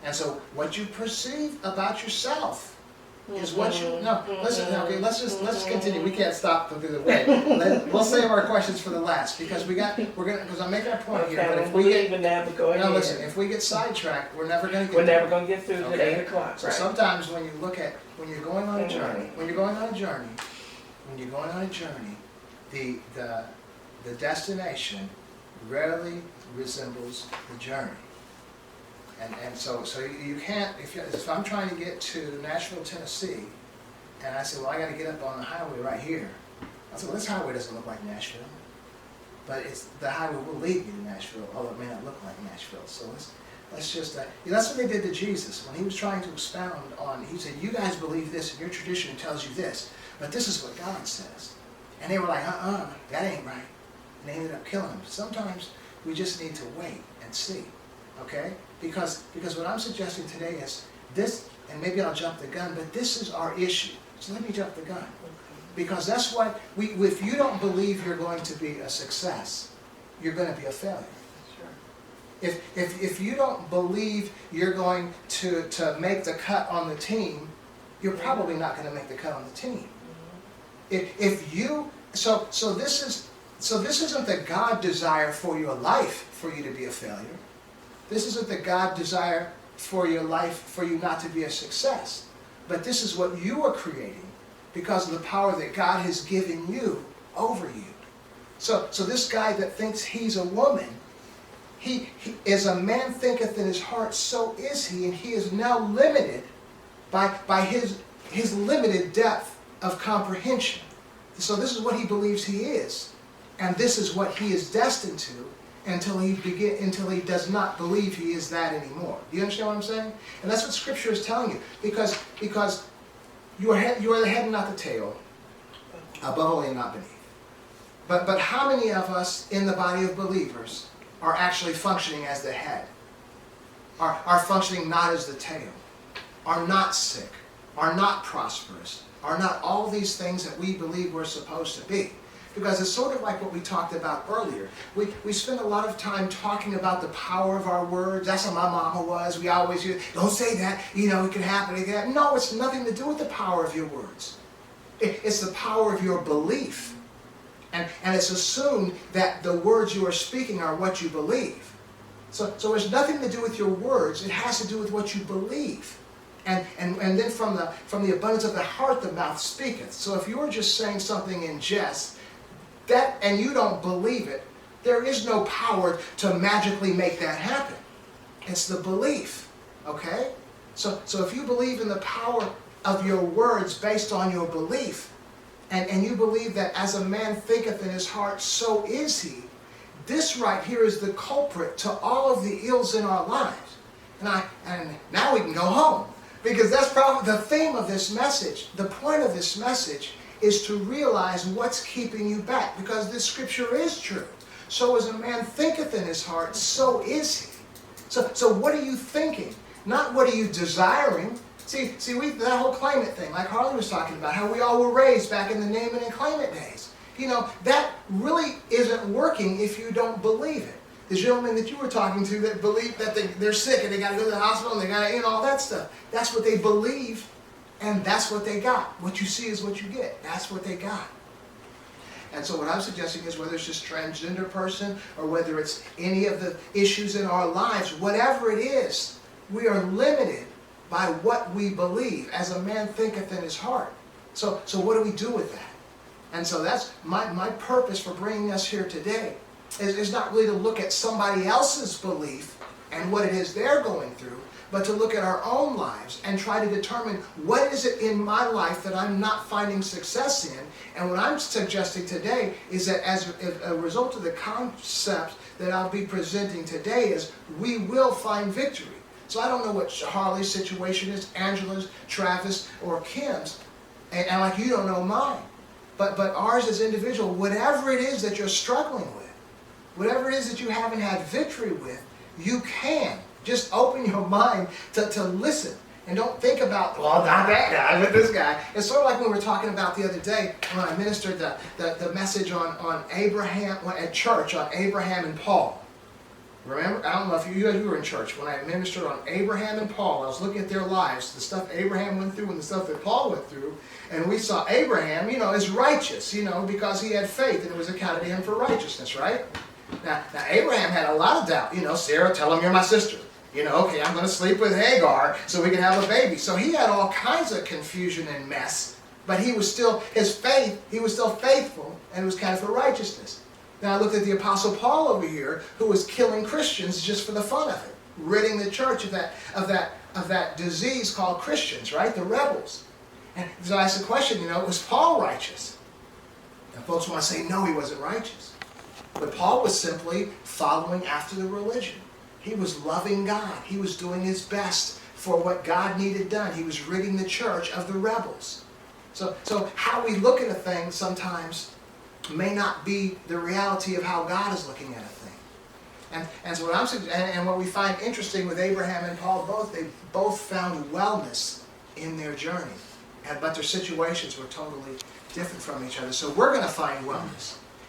And so what you perceive about yourself is what you, no, listen, okay, let's continue. We can't stop through the way. We'll save our questions for the last, because because I'm making a point here, but if we get, now listen, if we get sidetracked, we're never going to get through to 8 o'clock, So sometimes when you look at, when you're going on a journey, the destination rarely resembles the journey. And so you can't, if I'm trying to get to Nashville, Tennessee, and I say, well, I got to get up on the highway right here. I said, well, this highway doesn't look like Nashville. But the highway will lead me to Nashville, although it may not look like Nashville. So let's just, that's what they did to Jesus. When he was trying to expound on, he said, you guys believe this, and your tradition tells you this, but this is what God says. And they were like, that ain't right. And they ended up killing him. Sometimes we just need to wait and see, okay? Because what I'm suggesting today is this, and maybe I'll jump the gun, but this is our issue. So let me jump the gun. Because that's what, if you don't believe you're going to be a success, you're going to be a failure. Sure. If you don't believe you're going to make the cut on the team, you're probably not going to make the cut on the team. So this isn't the God desire for your life for you to be a failure. This isn't the God desire for your life for you not to be a success. But this is what you are creating because of the power that God has given you over you. So this guy that thinks he's a woman, he as a man thinketh in his heart, so is he, and he is now limited by his limited depth of comprehension. So this is what he believes he is, and this is what he is destined to until he does not believe he is that anymore. Do you understand what I'm saying? And that's what Scripture is telling you, because you are the head and not the tail, above only and not beneath. But how many of us in the body of believers are actually functioning as the head, are functioning not as the tail, are not sick, are not prosperous, are not all these things that we believe we're supposed to be? Because it's sort of like what we talked about earlier. We spend a lot of time talking about the power of our words. That's how my mama was. We always hear, don't say that, it can happen again. No, it's nothing to do with the power of your words. It's the power of your belief. And it's assumed that the words you are speaking are what you believe. So it's nothing to do with your words. It has to do with what you believe. And then from the abundance of the heart, the mouth speaketh. So if you are just saying something in jest, and you don't believe it, there is no power to magically make that happen. It's the belief, okay? So if you believe in the power of your words based on your belief, and you believe that as a man thinketh in his heart, so is he, this right here is the culprit to all of the ills in our lives. And now we can go home, because that's probably the theme of this message. The point of this message is to realize what's keeping you back, because this scripture is true. So as a man thinketh in his heart, so is he. So what are you thinking? Not what are you desiring. See, that whole claim it thing, like Harley was talking about, how we all were raised back in the name it and claim it days. That really isn't working if you don't believe it. The gentleman that you were talking to that believe that they're sick and they got to go to the hospital and they got to, all that stuff. That's what they believe. And that's what they got. What you see is what you get. That's what they got. And so what I'm suggesting is, whether it's just transgender person or whether it's any of the issues in our lives, whatever it is, we are limited by what we believe. As a man thinketh in his heart. So what do we do with that? And so that's my purpose for bringing us here today. Is not really to look at somebody else's belief and what it is they're going through, but to look at our own lives and try to determine what is it in my life that I'm not finding success in. And what I'm suggesting today is that as a result of the concepts that I'll be presenting today, is we will find victory. So I don't know what Harley's situation is, Angela's, Travis, or Kim's, and like you don't know mine. But ours as individual, whatever it is that you're struggling with, whatever it is that you haven't had victory with, you can. Just open your mind to listen. And don't think about, well, not that guy, but this guy. It's sort of like when we were talking about the other day when I ministered the message on Abraham, at church, on Abraham and Paul. Remember, I don't know if you were in church, when I ministered on Abraham and Paul, I was looking at their lives, the stuff Abraham went through and the stuff that Paul went through, and we saw Abraham, is righteous, because he had faith and it was accounted to him for righteousness, right? Now Abraham had a lot of doubt. Sarah, tell him you're my sister. Okay, I'm going to sleep with Hagar so we can have a baby. So he had all kinds of confusion and mess, but he was still faithful, and it was counted for righteousness. Now I looked at the Apostle Paul over here, who was killing Christians just for the fun of it, ridding the church of that disease called Christians, right? The rebels. And so I asked the question, was Paul righteous? And folks want to say, no, he wasn't righteous. But Paul was simply following after the religion. He was loving God. He was doing his best for what God needed done. He was ridding the church of the rebels. So how we look at a thing sometimes may not be the reality of how God is looking at a thing. And so what we find interesting with Abraham and Paul, they both found wellness in their journey, but their situations were totally different from each other. So we're going to find wellness